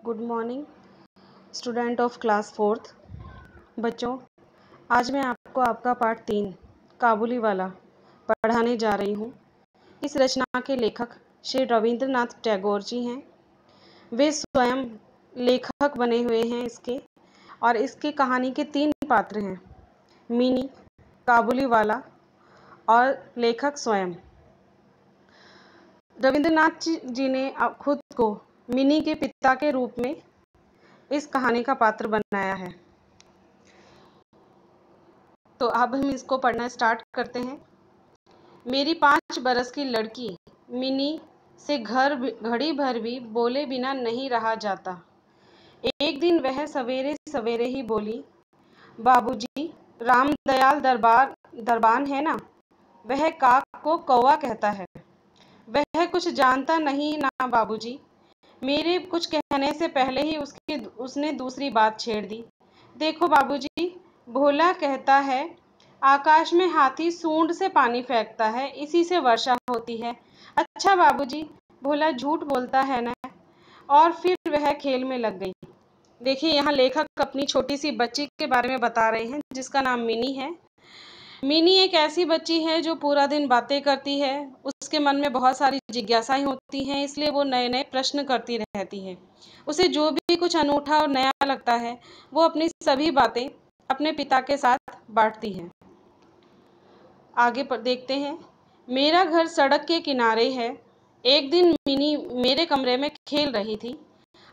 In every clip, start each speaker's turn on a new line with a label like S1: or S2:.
S1: Good morning student of class fourth. बच्चों, आज मैं आपको आपका पाठ 3 काबुली वाला पढ़ाने जा रही हूँ। इस रचना के लेखक श्री रविंद्रनाथ टैगोर जी हैं। वे स्वयं लेखक बने हुए हैं इसके, और इसकी कहानी के 3 पात्र हैं, मिनी, काबुली वाला और लेखक स्वयं। रविंद्रनाथ जी ने खुद को मिनी के पिता के रूप में इस कहानी का पात्र बनाया है। तो अब हम इसको पढ़ना स्टार्ट करते हैं। मेरी 5 बरस की लड़की मिनी से घड़ी भर भी बोले बिना नहीं रहा जाता। एक दिन वह सवेरे सवेरे ही बोली, बाबूजी, रामदयाल दरबान है ना, वह काक को कौवा कहता है। वह कुछ जानता नहीं ना बाबूजी। मेरे कुछ कहने से पहले ही उसने दूसरी बात छेड़ दी। देखो बाबूजी, भोला कहता है आकाश में हाथी सूंड से पानी फेंकता है, इसी से वर्षा होती है। अच्छा बाबूजी, भोला झूठ बोलता है ना। और फिर वह खेल में लग गई। देखिए, यहाँ लेखक अपनी छोटी सी बच्ची के बारे में बता रहे हैं जिसका नाम मिनी है। मिनी एक ऐसी बच्ची है जो पूरा दिन बातें करती है। उसके मन में बहुत सारी जिज्ञासाएं होती हैं, इसलिए वो नए नए प्रश्न करती रहती है। उसे जो भी कुछ अनूठा और नया लगता है, वो अपनी सभी बातें अपने पिता के साथ बांटती है। आगे पर देखते हैं। मेरा घर सड़क के किनारे है। एक दिन मिनी मेरे कमरे में खेल रही थी।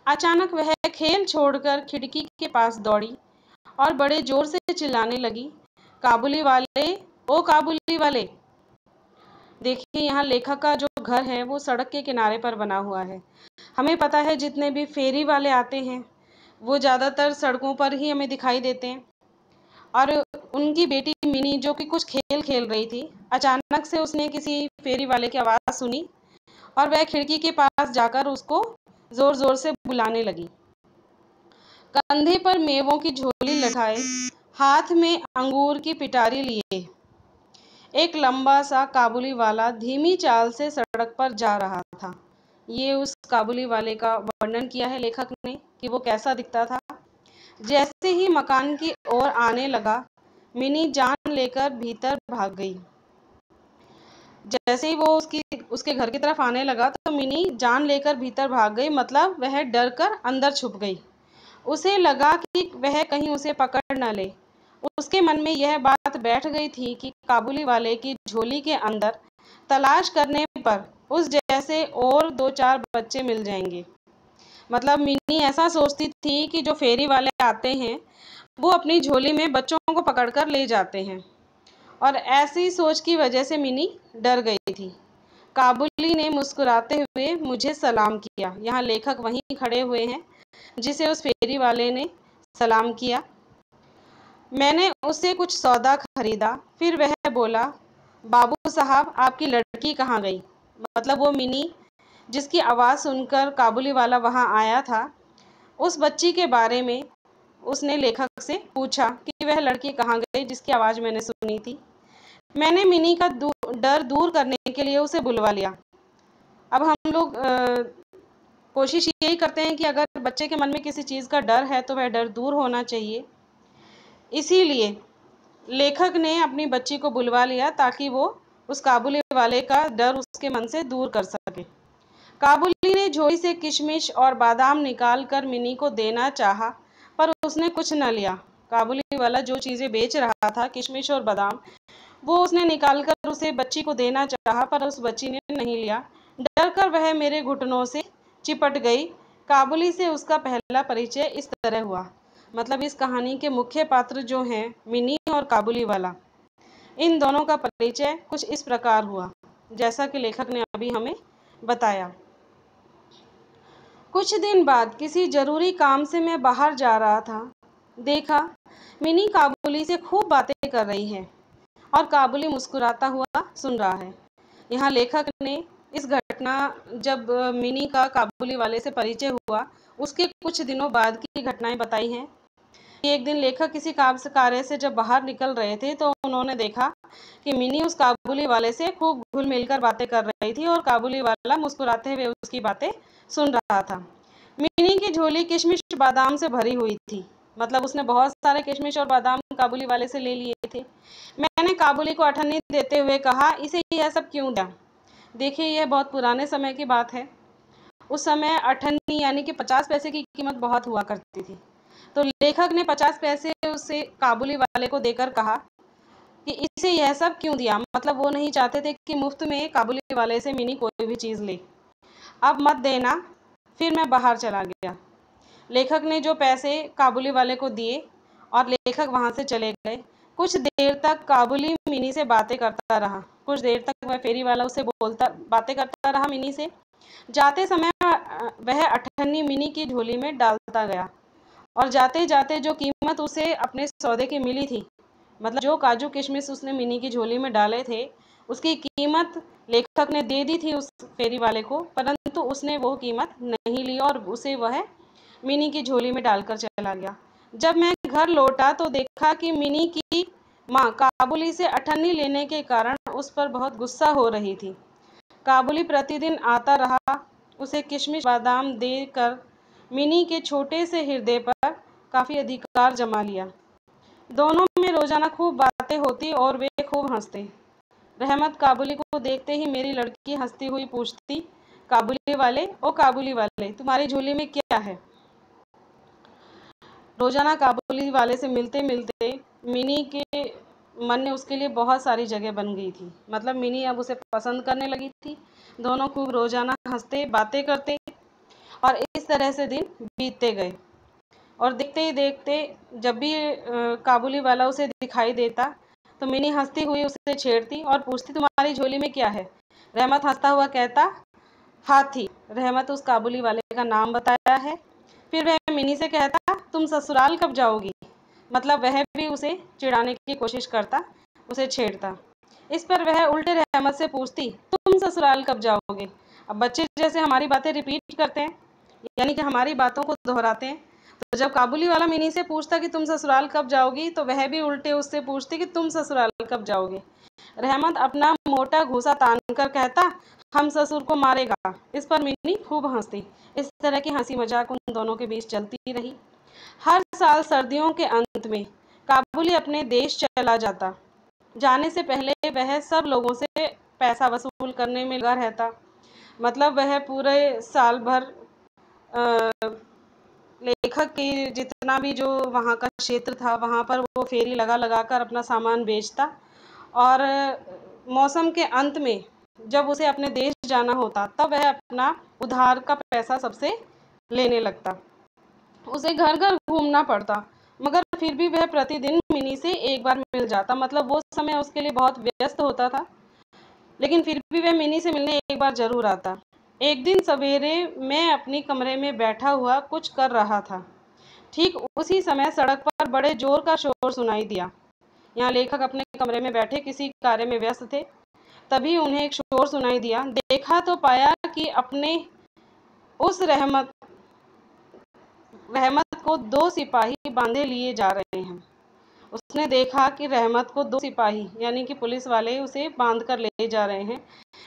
S1: अचानक वह खेल छोड़कर खिड़की के पास दौड़ी और बड़े जोर से चिल्लाने लगी, काबुली वाले, ओ काबुली वाले। देखिए, यहाँ लेखक का जो घर है वो सड़क के किनारे पर बना हुआ है। हमें पता है जितने भी फेरी वाले आते हैं वो ज़्यादातर सड़कों पर ही हमें दिखाई देते हैं। और उनकी बेटी मिनी जो कि कुछ खेल खेल रही थी, अचानक से उसने किसी फेरी वाले की आवाज़ सुनी और वह खिड़की के पास जाकर उसको ज़ोर ज़ोर से बुलाने लगी। कंधे पर मेवों की झोली लटकाए, हाथ में अंगूर की पिटारी लिए, एक लंबा सा काबुली वाला धीमी चाल से सड़क पर जा रहा था। ये उस काबुली वाले का वर्णन किया है लेखक ने कि वो कैसा दिखता था। जैसे ही मकान की ओर आने लगा, मिनी जान लेकर भीतर भाग गई। जैसे ही वो उसके घर की तरफ आने लगा तो मिनी जान लेकर भीतर भाग गई, मतलब वह डर कर अंदर छुप गई। उसे लगा कि वह कहीं उसे पकड़ न ले। उसके मन में यह बात बैठ गई थी कि काबुली वाले की झोली के अंदर तलाश करने पर उस जैसे और 2-4 बच्चे मिल जाएंगे। मतलब मिनी ऐसा सोचती थी कि जो फेरी वाले आते हैं वो अपनी झोली में बच्चों को पकड़कर ले जाते हैं, और ऐसी सोच की वजह से मिनी डर गई थी। काबुली ने मुस्कुराते हुए मुझे सलाम किया। यहाँ लेखक वहीं खड़े हुए हैं जिसे उस फेरी वाले ने सलाम किया। मैंने उससे कुछ सौदा खरीदा। फिर वह बोला, बाबू साहब, आपकी लड़की कहाँ गई? मतलब वो मिनी जिसकी आवाज़ सुनकर काबुली वाला वहाँ आया था, उस बच्ची के बारे में उसने लेखक से पूछा कि वह लड़की कहाँ गई जिसकी आवाज़ मैंने सुनी थी। मैंने मिनी का डर दूर करने के लिए उसे बुलवा लिया। अब हम लोग कोशिश यही करते हैं कि अगर बच्चे के मन में किसी चीज़ का डर है तो वह डर दूर होना चाहिए। इसीलिए लेखक ने अपनी बच्ची को बुलवा लिया ताकि वो उस काबुली वाले का डर उसके मन से दूर कर सके। काबुली ने झोली से किशमिश और बादाम निकाल कर मिनी को देना चाहा, पर उसने कुछ न लिया। काबुली वाला जो चीज़ें बेच रहा था, किशमिश और बादाम, वो उसने निकाल कर उसे बच्ची को देना चाहा, पर उस बच्ची ने नहीं लिया। डर कर वह मेरे घुटनों से चिपट गई। काबुली से उसका पहला परिचय इस तरह हुआ। मतलब इस कहानी के मुख्य पात्र जो हैं मिनी और काबुली वाला, इन दोनों का परिचय कुछ इस प्रकार हुआ जैसा कि लेखक ने अभी हमें बताया। कुछ दिन बाद किसी जरूरी काम से मैं बाहर जा रहा था। देखा मिनी काबुली से खूब बातें कर रही है और काबुली मुस्कुराता हुआ सुन रहा है। यहाँ लेखक ने इस घटना, जब मिनी का काबुली वाले से परिचय हुआ, उसके कुछ दिनों बाद की घटनाएं बताई हैं। एक दिन लेखक किसी कार्य से जब बाहर निकल रहे थे तो उन्होंने देखा कि मिनी उस काबुली वाले से खूब घुल मिलकर बातें कर रही थी और काबुली वाला मुस्कुराते हुए उसकी बातें सुन रहा था। मिनी की झोली किशमिश बादाम से भरी हुई थी। मतलब उसने बहुत सारे किशमिश और बादाम काबुली वाले से ले लिए थे। मैंने काबुली को अठन्नी देते हुए कहा, इसे यह सब क्यों दिया? देखिए, यह बहुत पुराने समय की बात है। उस समय अठन्नी यानी कि 50 पैसे की कीमत बहुत हुआ करती थी। तो लेखक ने 50 पैसे उसे काबुली वाले को देकर कहा कि इसे यह सब क्यों दिया? मतलब वो नहीं चाहते थे कि मुफ्त में काबुली वाले से मिनी कोई भी चीज़ ले। अब मत देना। फिर मैं बाहर चला गया। लेखक ने जो पैसे काबुली वाले को दिए और लेखक वहाँ से चले गए। कुछ देर तक काबुली मिनी से बातें करता रहा। कुछ देर तक वह फेरी वाला उसे बातें करता रहा मिनी से। जाते समय वह अठन्नी मिनी की झोली में डालता गया और जाते जाते जो कीमत उसे अपने सौदे की मिली थी, मतलब जो काजू किशमिश उसने मिनी की झोली में डाले थे, उसकी कीमत लेखक ने दे दी थी उस फेरी वाले को, परंतु उसने वो कीमत नहीं ली और उसे वह मिनी की झोली में डालकर चला गया। जब मैं घर लौटा तो देखा कि मिनी की माँ काबुली से अठन्नी लेने के कारण उस पर बहुत गुस्सा हो रही थी। काबुली प्रतिदिन आता रहा, उसे किशमिश बादाम देकर मिनी के छोटे से हृदय पर काफ़ी अधिकार जमा लिया। दोनों में रोजाना खूब बातें होती और वे खूब हंसते। रहमत काबुली को देखते ही मेरी लड़की हंसती हुई पूछती, काबुली वाले तुम्हारी झोली में क्या है? रोजाना काबुली वाले से मिलते मिलते मिनी के मन में उसके लिए बहुत सारी जगह बन गई थी। मतलब मिनी अब उसे पसंद करने लगी थी। दोनों खूब रोजाना हंसते बातें करते और इस तरह से दिन बीतते गए। और देखते ही देखते जब भी काबुली वाला उसे दिखाई देता तो मिनी हंसती हुई उसे छेड़ती और पूछती, तुम्हारी झोली में क्या है? रहमत हंसता हुआ कहता, हाथी। रहमत उस काबुली वाले का नाम बताया है। फिर वह मिनी से कहता, तुम ससुराल कब जाओगी? मतलब वह भी उसे चिढ़ाने की कोशिश करता, उसे छेड़ता। इस पर वह उल्टे रहमत से पूछती, तुम ससुराल कब जाओगे? अब बच्चे जैसे हमारी बातें रिपीट करते हैं, यानी कि हमारी बातों को दोहराते हैं। तो जब काबुली वाला मिनी से पूछता कि तुम ससुराल कब जाओगी, तो वह भी उल्टे उससे पूछती कि तुम ससुराल कब जाओगे। रहमत अपना मोटा घूसा तान कर कहता, हम ससुर को मारेगा। इस पर मिनी खूब हंसती। इस तरह की हंसी मजाक उन दोनों के बीच चलती रही। हर साल सर्दियों के अंत में काबुली अपने देश चला जाता। जाने से पहले वह सब लोगों से पैसा वसूल करने में लगा रहता। मतलब वह पूरे साल भर लेखक की जितना भी जो वहाँ का क्षेत्र था, वहाँ पर वो फेरी लगा लगा कर अपना सामान बेचता और मौसम के अंत में जब उसे अपने देश जाना होता तब वह अपना उधार का पैसा सबसे लेने लगता। उसे घर घर घूमना पड़ता, मगर फिर भी वह प्रतिदिन मिनी से एक बार मिल जाता। मतलब वो समय उसके लिए बहुत व्यस्त होता था, लेकिन फिर भी वह मिनी से मिलने एक बार जरूर आता। एक दिन सवेरे मैं अपनी कमरे में बैठा हुआ कुछ कर रहा था। ठीक उसी समय सड़क पर बड़े जोर का शोर सुनाई दिया। यहाँ लेखक अपने कमरे में बैठे किसी कार्य में व्यस्त थे। तभी उन्हें एक शोर सुनाई दिया। देखा तो पाया कि अपने उस रहमत को दो सिपाही बांधे लिए जा रहे हैं। उसने देखा कि रहमत को दो सिपाही यानी कि पुलिस वाले उसे बांध कर ले जा रहे हैं।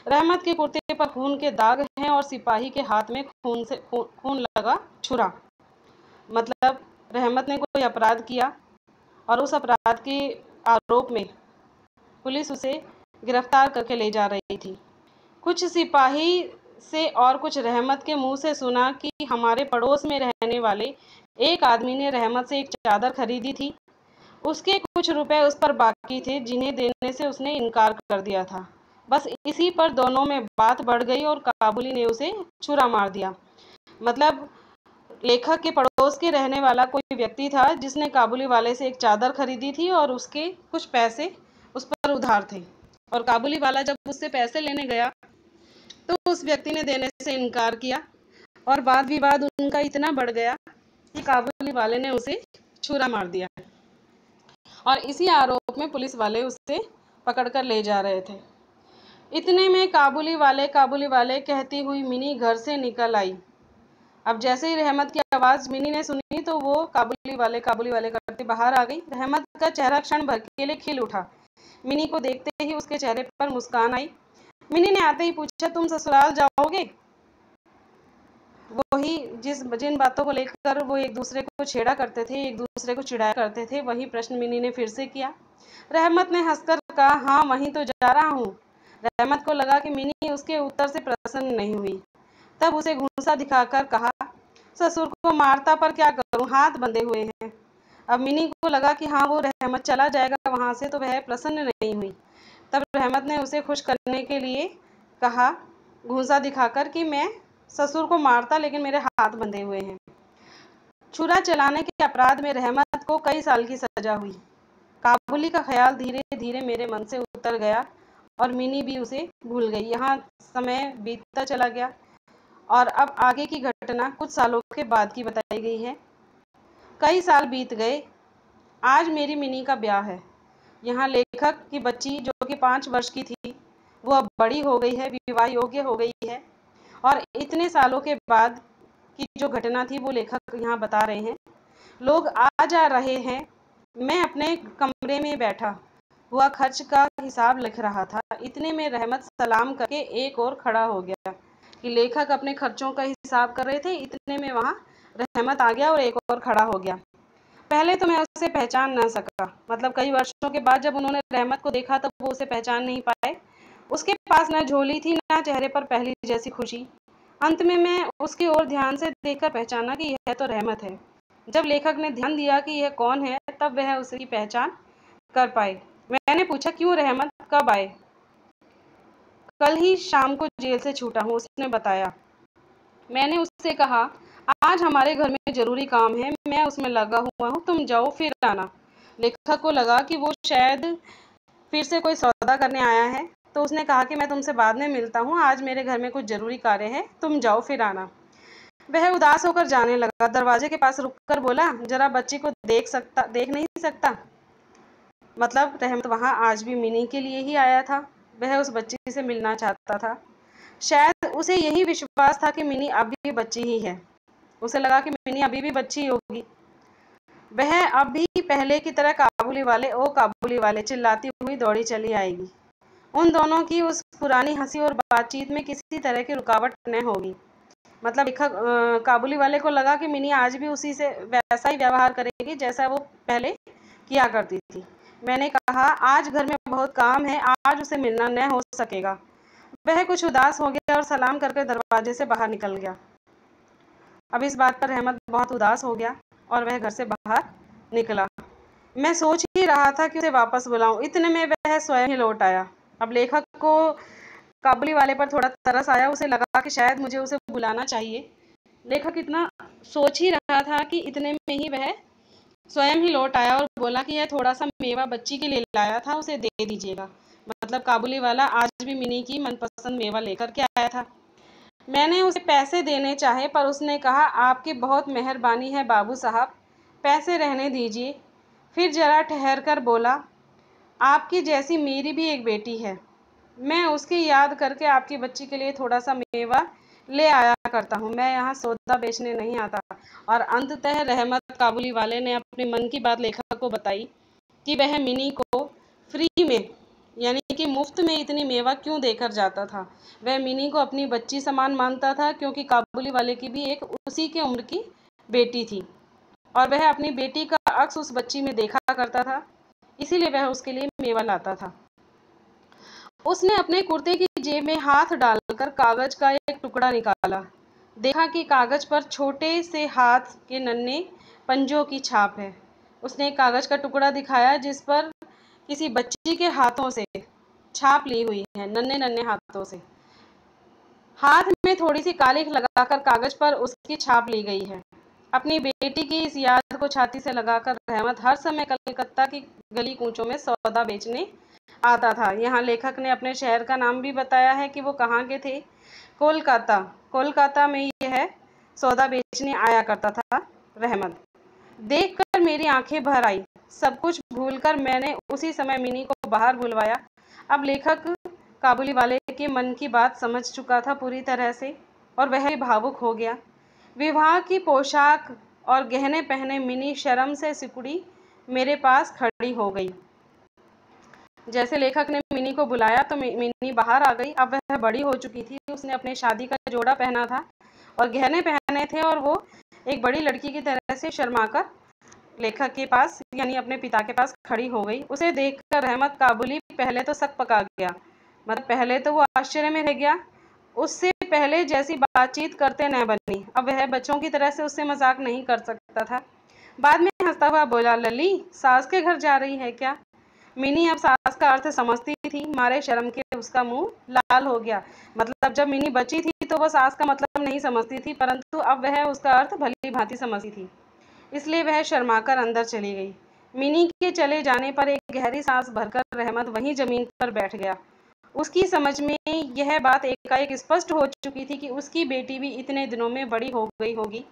S1: रहमत के कुर्ते पर खून के दाग हैं और सिपाही के हाथ में खून लगा छुरा। मतलब रहमत ने कोई अपराध किया और उस अपराध के आरोप में पुलिस उसे गिरफ्तार करके ले जा रही थी। कुछ सिपाही से और कुछ रहमत के मुंह से सुना कि हमारे पड़ोस में रहने वाले एक आदमी ने रहमत से एक चादर खरीदी थी। उसके कुछ रुपए उस पर बाकी थे जिन्हें देने से उसने इनकार कर दिया था। बस इसी पर दोनों में बात बढ़ गई और काबुली ने उसे छुरा मार दिया। मतलब लेखक के पड़ोस के रहने वाला कोई व्यक्ति था जिसने काबुली वाले से एक चादर खरीदी थी और उसके कुछ पैसे उस पर उधार थे। और काबुली वाला जब उससे पैसे लेने गया तो उस व्यक्ति ने देने से इनकार किया और वाद विवाद उनका इतना बढ़ गया कि काबुली वाले ने उसे छुरा मार दिया और इसी आरोप में पुलिस वाले उसे पकड़कर ले जा रहे थे। इतने में काबुली वाले कहती हुई मिनी घर से निकल आई। अब जैसे ही रहमत की आवाज़ मिनी ने सुनी तो वो काबुली वाले करते बाहर आ गई। रहमत का चेहरा क्षण भर के लिए खिल उठा। मिनी को देखते ही उसके चेहरे पर मुस्कान आई। मिनी ने आते ही पूछा, तुम ससुराल जाओगे? वही जिन बातों को लेकर वो एक दूसरे को छेड़ा करते थे, एक दूसरे को चिढ़ाया करते थे, वही प्रश्न मिनी ने फिर से किया। रहमत ने हंसकर कहा, हाँ वहीं तो जा रहा हूँ। रहमत को लगा कि मिनी उसके उत्तर से प्रसन्न नहीं हुई। तब उसे घूंसा दिखाकर कहा, ससुर को मारता पर क्या करूं, हाथ बंधे हुए हैं। अब मिनी को लगा कि हाँ वो रहमत चला जाएगा वहां से, तो वह प्रसन्न नहीं हुई। तब रहमत ने उसे खुश करने के लिए कहा घूंसा दिखाकर कि मैं ससुर को मारता लेकिन मेरे हाथ बंधे हुए हैं। छुरा चलाने के अपराध में रहमत को कई साल की सजा हुई। काबुली का ख्याल धीरे धीरे मेरे मन से उतर गया और मिनी भी उसे भूल गई। यहाँ समय बीतता चला गया और अब आगे की घटना कुछ सालों के बाद की बताई गई है। कई साल बीत गए। आज मेरी मिनी का ब्याह है। यहाँ लेखक की बच्ची जो कि 5 वर्ष की थी, वो अब बड़ी हो गई है, विवाह योग्य हो गई है। और इतने सालों के बाद की जो घटना थी वो लेखक यहाँ बता रहे हैं। लोग आ जा रहे हैं। मैं अपने कमरे में बैठा हुआ खर्च का हिसाब लिख रहा था। इतने में रहमत सलाम करके एक और खड़ा हो गया। कि लेखक अपने खर्चों का हिसाब कर रहे थे, इतने में वहाँ रहमत आ गया और एक और खड़ा हो गया। पहले तो मैं उसे पहचान ना सका, मतलब कई वर्षों के बाद जब उन्होंने रहमत को देखा तब वो उसे पहचान नहीं पाए। उसके पास न झोली थी न चेहरे पर पहली जैसी खुशी। अंत में मैं उसकी ओर ध्यान से देखकर पहचाना कि यह तो रहमत है। जब लेखक ने ध्यान दिया कि यह कौन है, तब वह उसकी पहचान कर पाए। मैंने पूछा, क्यों रहमत, कब आए? कल ही शाम को जेल से छूटा हूँ, उसने बताया। मैंने उससे कहा, आज हमारे घर में जरूरी काम है, मैं उसमें लगा हुआ हूँ, तुम जाओ फिर आना। लेखक को लगा कि वो शायद फिर से कोई सौदा करने आया है, तो उसने कहा कि मैं तुमसे बाद में मिलता हूँ, आज मेरे घर में कुछ जरूरी कार्य है, तुम जाओ फिर आना। वह उदास होकर जाने लगा। दरवाजे के पास रुककर बोला, जरा बच्ची को देख नहीं सकता? मतलब रहमत वहाँ आज भी मिनी के लिए ही आया था। वह उस बच्ची से मिलना चाहता था। शायद उसे यही विश्वास था कि मिनी अब भी बच्ची ही है। उसे लगा कि मिनी अभी भी बच्ची होगी। वह अब भी पहले की तरह काबुली वाले ओ काबुली वाले चिल्लाती हुई दौड़ी चली आएगी। उन दोनों की उस पुरानी हंसी और बातचीत में किसी तरह की रुकावट न होगी। मतलब लेखक काबुली वाले को लगा कि मिनी आज भी उसी से वैसा ही व्यवहार करेगी जैसा वो पहले किया करती थी। मैंने कहा, आज घर में बहुत काम है, आज उसे मिलना न हो सकेगा। वह कुछ उदास हो गया और सलाम करके दरवाजे से बाहर निकल गया। अब इस बात पर रहमत बहुत उदास हो गया और वह घर से बाहर निकला। मैं सोच ही रहा था कि उसे वापस बुलाऊं, इतने में वह स्वयं ही लौट आया। अब लेखक को काबुली वाले पर थोड़ा तरस आया। उसे लगा कि शायद मुझे उसे बुलाना चाहिए। लेखक इतना सोच ही रहा था कि इतने में ही वह स्वयं ही लौट आया और बोला कि यह थोड़ा सा मेवा बच्ची के लिए लाया था, उसे दे दीजिएगा। मतलब काबुली वाला आज भी मिनी की मनपसंद मेवा लेकर के आया था। मैंने उसे पैसे देने चाहे पर उसने कहा, आपकी बहुत मेहरबानी है बाबू साहब, पैसे रहने दीजिए। फिर जरा ठहर कर बोला, आपकी जैसी मेरी भी एक बेटी है, मैं उसकी याद करके आपकी बच्ची के लिए थोड़ा सा मेवा ले आया करता हूँ, मैं यहाँ सौदा बेचने नहीं आता। और अंततः रहमत काबुली वाले ने अपने मन की बात लेखक को बताई कि वह मिनी को फ्री में यानी कि मुफ्त में इतनी मेवा क्यों देकर जाता था। वह मिनी को अपनी बच्ची समान मानता था क्योंकि काबुली वाले की भी एक उसी के उम्र की बेटी थी और वह अपनी बेटी का अक्स उस बच्ची में देखा करता था, इसीलिए वह उसके लिए मेवा लाता था। उसने अपने कुर्ते की जेब में हाथ डालकर कागज का एक टुकड़ा निकाला। देखा कि कागज पर छोटे से हाथ के नन्हे पंजों की छाप है। उसने एक कागज का टुकड़ा दिखाया जिस पर किसी बच्ची के हाथों से छाप ली हुई है, नन्हे नन्हे हाथों से। हाथ में थोड़ी सी कालिख लगाकर कागज पर उसकी छाप ली गई है। अपनी बेटी की इस याद को छाती से लगाकर रहमत हर समय कलकत्ता की गली कूचों में सौदा बेचने आता था। यहाँ लेखक ने अपने शहर का नाम भी बताया है कि वो कहाँ के थे। कोलकाता। कोलकाता में यह सौदा बेचने आया करता था रहमत। देखकर मेरी आंखें भर आई। सब कुछ भूलकर मैंने उसी समय मिनी को बाहर बुलवाया। अब लेखक काबुली वाले के मन की बात समझ चुका था पूरी तरह से और वह भी भावुक हो गया। विवाह की पोशाक और गहने पहने मिनी शर्म से सिकुड़ी मेरे पास खड़ी हो गई। जैसे लेखक ने मिनी को बुलाया तो मिनी बाहर आ गई। अब वह बड़ी हो चुकी थी। उसने अपने शादी का जोड़ा पहना था और गहने पहन पहने थे और वो एक बड़ी लड़की की तरह से शर्माकर लेखक के पास यानी अपने पिता के पास खड़ी हो गई। उसे देखकर रहमत काबुली पहले तो सक पका गया, मतलब पहले तो वो आश्चर्य में रह गया। उससे पहले जैसी बातचीत करते न बनी, अब वह बच्चों की तरह से उससे मजाक नहीं कर सकता था। बाद में हंसता हुआ बोला, लली सास के घर जा रही है क्या? मिनी अब सास का अर्थ समझती थी, मारे शर्म के उसका मुंह लाल हो गया। मतलब जब मिनी बची थी तो वह सास का मतलब नहीं समझती थी, परंतु अब वह उसका अर्थ भली भांति समझती थी, इसलिए वह शर्माकर अंदर चली गई। मिनी के चले जाने पर एक गहरी सांस भरकर रहमत वहीं जमीन पर बैठ गया। उसकी समझ में यह बात एकाएक स्पष्ट हो चुकी थी कि उसकी बेटी भी इतने दिनों में बड़ी हो गई होगी।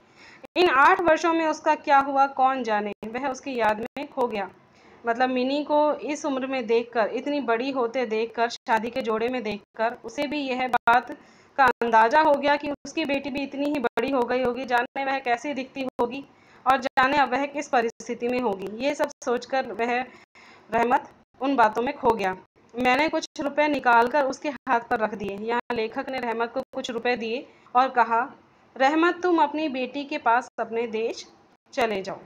S1: इन 8 वर्षों में उसका क्या हुआ कौन जाने, वह उसकी याद में खो गया। मतलब मिनी को इस उम्र में देखकर, इतनी बड़ी होते देखकर, शादी के जोड़े में देखकर उसे भी यह बात का अंदाजा हो गया कि उसकी बेटी भी इतनी ही बड़ी हो गई होगी। जाने वह कैसी दिखती होगी और जाने अब वह किस परिस्थिति में होगी। ये सब सोचकर वह रहमत उन बातों में खो गया। मैंने कुछ रुपए निकालकर उसके हाथ पर रख दिए। यहाँ लेखक ने रहमत को कुछ रुपए दिए और कहा, रहमत तुम अपनी बेटी के पास अपने देश चले जाओ।